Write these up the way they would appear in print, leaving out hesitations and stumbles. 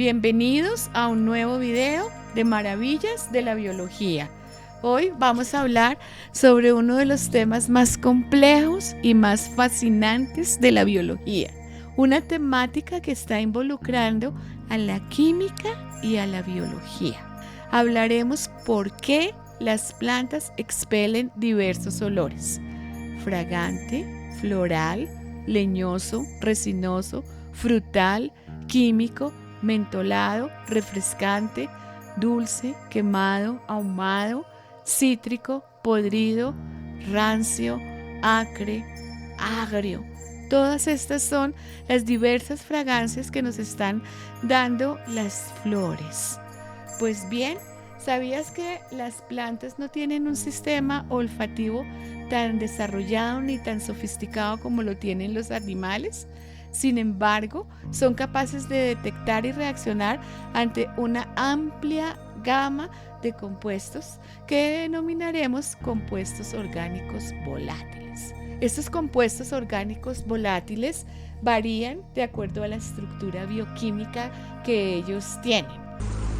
Bienvenidos a un nuevo video de Maravillas de la Biología. Hoy vamos a hablar sobre uno de los temas más complejos y más fascinantes de la biología. Una temática que está involucrando a la química y a la biología. Hablaremos por qué las plantas expelen diversos olores: fragante, floral, leñoso, resinoso, frutal, químico, mentolado, refrescante, dulce, quemado, ahumado, cítrico, podrido, rancio, acre, agrio. Todas estas son las diversas fragancias que nos están dando las flores. Pues bien, ¿sabías que las plantas no tienen un sistema olfativo tan desarrollado ni tan sofisticado como lo tienen los animales? Sin embargo, son capaces de detectar y reaccionar ante una amplia gama de compuestos que denominaremos compuestos orgánicos volátiles. Estos compuestos orgánicos volátiles varían de acuerdo a la estructura bioquímica que ellos tienen.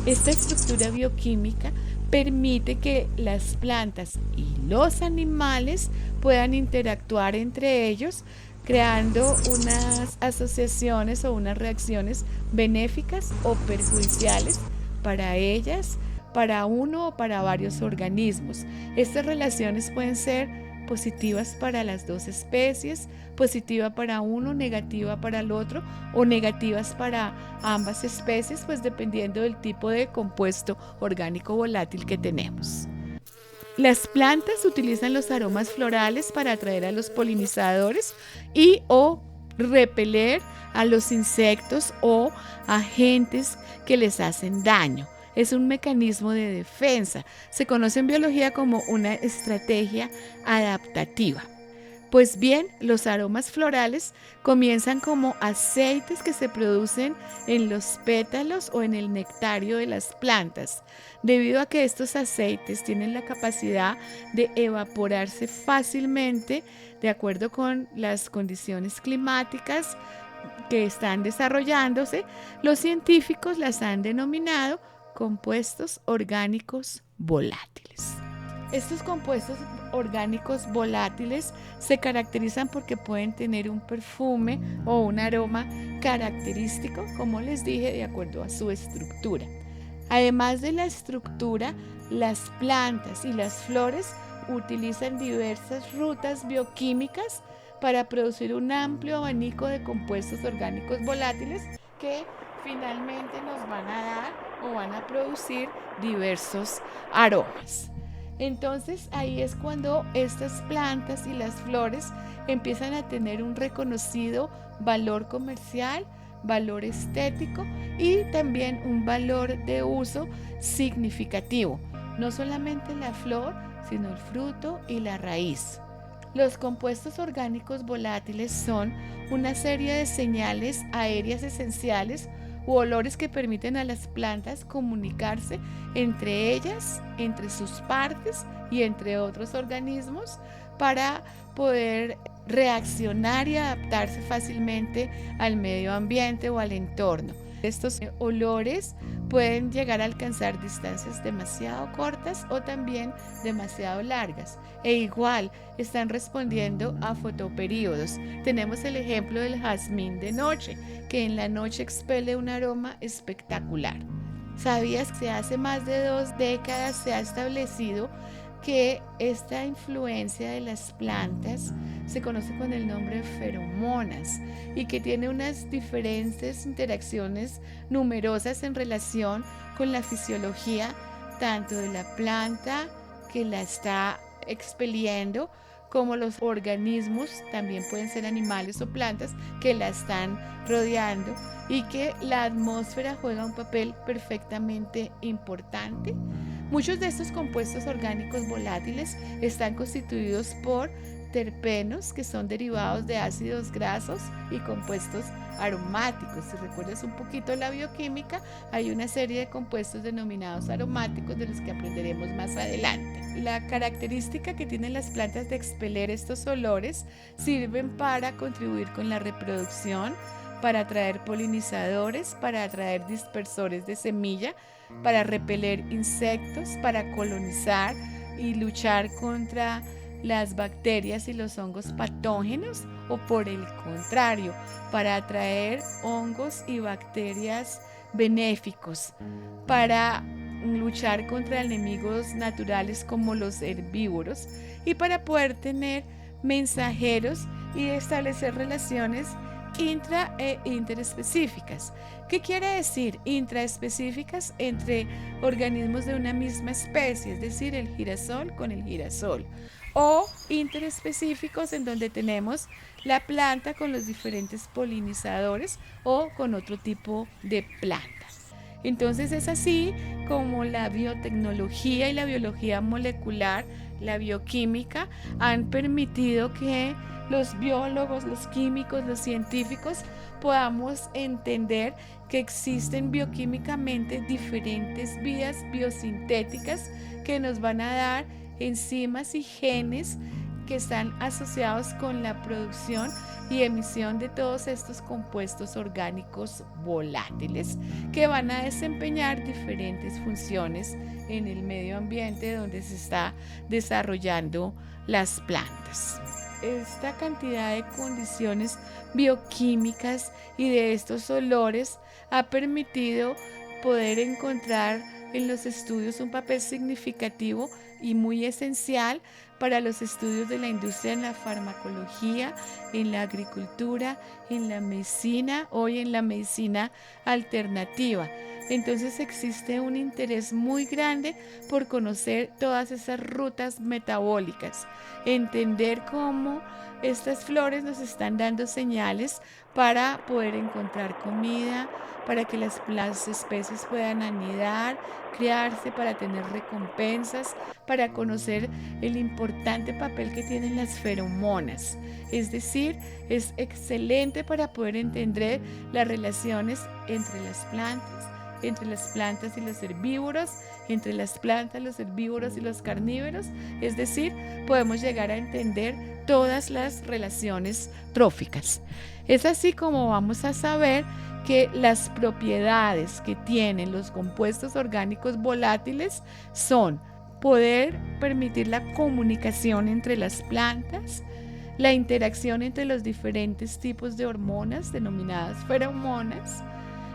Esta estructura bioquímica permite que las plantas y los animales puedan interactuar entre ellos, creando unas asociaciones o unas reacciones benéficas o perjudiciales para ellas, para uno o para varios organismos. Estas relaciones pueden ser positivas para las dos especies, positiva para uno, negativa para el otro, o negativas para ambas especies, pues dependiendo del tipo de compuesto orgánico volátil que tenemos. Las plantas utilizan los aromas florales para atraer a los polinizadores y o repeler a los insectos o agentes que les hacen daño. Es un mecanismo de defensa. Se conoce en biología como una estrategia adaptativa. Pues bien, los aromas florales comienzan como aceites que se producen en los pétalos o en el nectario de las plantas, debido a que estos aceites tienen la capacidad de evaporarse fácilmente de acuerdo con las condiciones climáticas que están desarrollándose. Los científicos las han denominado compuestos orgánicos volátiles. Estos compuestos orgánicos volátiles se caracterizan porque pueden tener un perfume o un aroma característico, como les dije, de acuerdo a su estructura. Además de la estructura, las plantas y las flores utilizan diversas rutas bioquímicas para producir un amplio abanico de compuestos orgánicos volátiles que finalmente nos van a dar o van a producir diversos aromas. Entonces ahí es cuando estas plantas y las flores empiezan a tener un reconocido valor comercial, valor estético y también un valor de uso significativo. No solamente la flor, sino el fruto y la raíz. Los compuestos orgánicos volátiles son una serie de señales aéreas esenciales u olores que permiten a las plantas comunicarse entre ellas, entre sus partes y entre otros organismos para poder reaccionar y adaptarse fácilmente al medio ambiente o al entorno. Estos olores pueden llegar a alcanzar distancias demasiado cortas o también demasiado largas, e igual están respondiendo a fotoperíodos. Tenemos el ejemplo del jazmín de noche, que en la noche expele un aroma espectacular. ¿Sabías que hace más de 2 décadas se ha establecido que esta influencia de las plantas se conoce con el nombre de feromonas y que tiene unas diferentes interacciones numerosas en relación con la fisiología tanto de la planta que la está expeliendo, como los organismos, también pueden ser animales o plantas, que la están rodeando, y que la atmósfera juega un papel perfectamente importante? Muchos de estos compuestos orgánicos volátiles están constituidos por terpenos, que son derivados de ácidos grasos, y compuestos aromáticos. Si recuerdas un poquito la bioquímica, hay una serie de compuestos denominados aromáticos de los que aprenderemos más adelante. La característica que tienen las plantas de expeler estos olores sirven para contribuir con la reproducción, para atraer polinizadores, para atraer dispersores de semilla, para repeler insectos, para colonizar y luchar contra las bacterias y los hongos patógenos, o por el contrario, para atraer hongos y bacterias benéficos, para luchar contra enemigos naturales como los herbívoros y para poder tener mensajeros y establecer relaciones intra e interespecíficas. ¿Qué quiere decir intraespecíficas? Entre organismos de una misma especie, es decir, el girasol con el girasol, o interespecíficos en donde tenemos la planta con los diferentes polinizadores o con otro tipo de planta. Entonces es así como la biotecnología y la biología molecular, la bioquímica, han permitido que los biólogos, los químicos, los científicos podamos entender que existen bioquímicamente diferentes vías biosintéticas que nos van a dar enzimas y genes que están asociados con la producción y emisión de todos estos compuestos orgánicos volátiles que van a desempeñar diferentes funciones en el medio ambiente donde se está desarrollando las plantas. Esta cantidad de condiciones bioquímicas y de estos olores ha permitido poder encontrar en los estudios un papel significativo y muy esencial para los estudios de la industria en la farmacología, en la agricultura, en la medicina, hoy en la medicina alternativa. Entonces existe un interés muy grande por conocer todas esas rutas metabólicas, entender cómo estas flores nos están dando señales para poder encontrar comida, para que las especies puedan anidar, criarse, para tener recompensas, para conocer el importante papel que tienen las feromonas. Es decir, es excelente para poder entender las relaciones entre las plantas y los herbívoros, entre las plantas, los herbívoros y los carnívoros. Es decir, podemos llegar a entender todas las relaciones tróficas. Es así como vamos a saber que las propiedades que tienen los compuestos orgánicos volátiles son poder permitir la comunicación entre las plantas, la interacción entre los diferentes tipos de hormonas denominadas feromonas,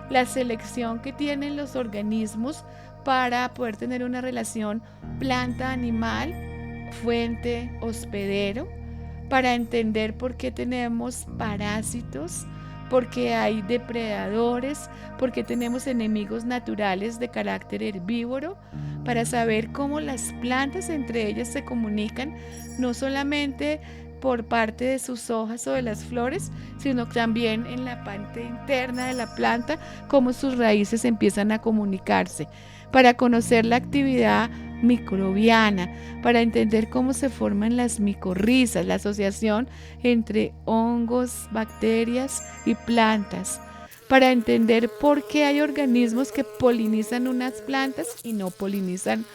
la selección que tienen los organismos para poder tener una relación planta-animal, fuente-hospedero, para entender por qué tenemos parásitos, por qué hay depredadores, por qué tenemos enemigos naturales de carácter herbívoro, para saber cómo las plantas entre ellas se comunican, no solamente por parte de sus hojas o de las flores, sino también en la parte interna de la planta, cómo sus raíces empiezan a comunicarse, para conocer la actividad microbiana, para entender cómo se forman las micorrizas, la asociación entre hongos, bacterias y plantas, para entender por qué hay organismos que polinizan unas plantas y no polinizan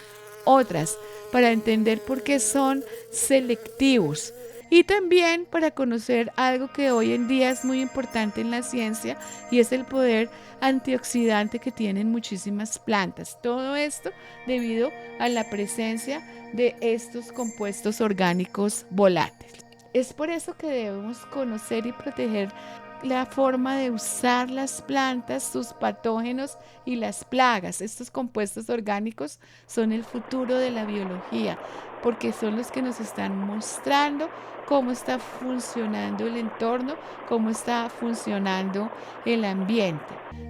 otras, para entender por qué son selectivos. Y también para conocer algo que hoy en día es muy importante en la ciencia, y es el poder antioxidante que tienen muchísimas plantas. Todo esto debido a la presencia de estos compuestos orgánicos volátiles. Es por eso que debemos conocer y proteger la forma de usar las plantas, sus patógenos y las plagas. Estos compuestos orgánicos son el futuro de la biología, porque son los que nos están mostrando cómo está funcionando el entorno, cómo está funcionando el ambiente.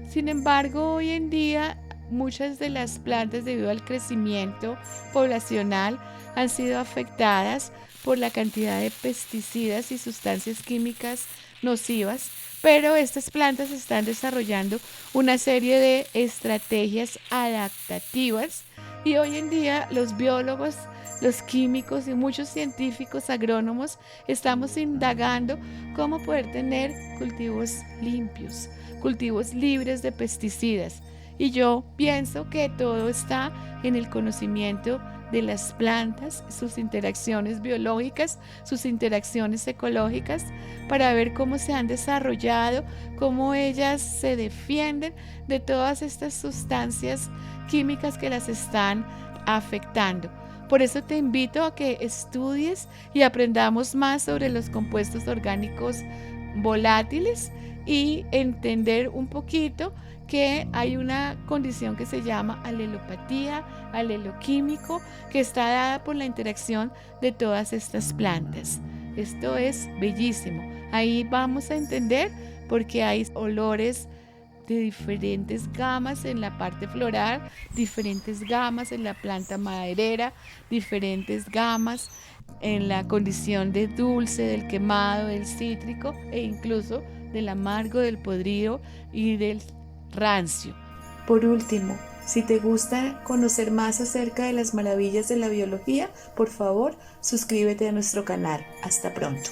Sin embargo, hoy en día muchas de las plantas, debido al crecimiento poblacional, han sido afectadas por la cantidad de pesticidas y sustancias químicas nocivas, pero estas plantas están desarrollando una serie de estrategias adaptativas, y hoy en día los biólogos, los químicos y muchos científicos agrónomos estamos indagando cómo poder tener cultivos limpios, cultivos libres de pesticidas. Y yo pienso que todo está en el conocimiento de las plantas, sus interacciones biológicas, sus interacciones ecológicas, para ver cómo se han desarrollado, cómo ellas se defienden de todas estas sustancias químicas que las están afectando. Por eso te invito a que estudies y aprendamos más sobre los compuestos orgánicos volátiles y entender un poquito que hay una condición que se llama alelopatía, aleloquímico, que está dada por la interacción de todas estas plantas. Esto es bellísimo. Ahí vamos a entender por qué hay olores de diferentes gamas en la parte floral, diferentes gamas en la planta maderera, diferentes gamas en la condición de dulce, del quemado, del cítrico e incluso del amargo, del podrido y del rancio. Por último, si te gusta conocer más acerca de las maravillas de la biología, por favor, suscríbete a nuestro canal. Hasta pronto.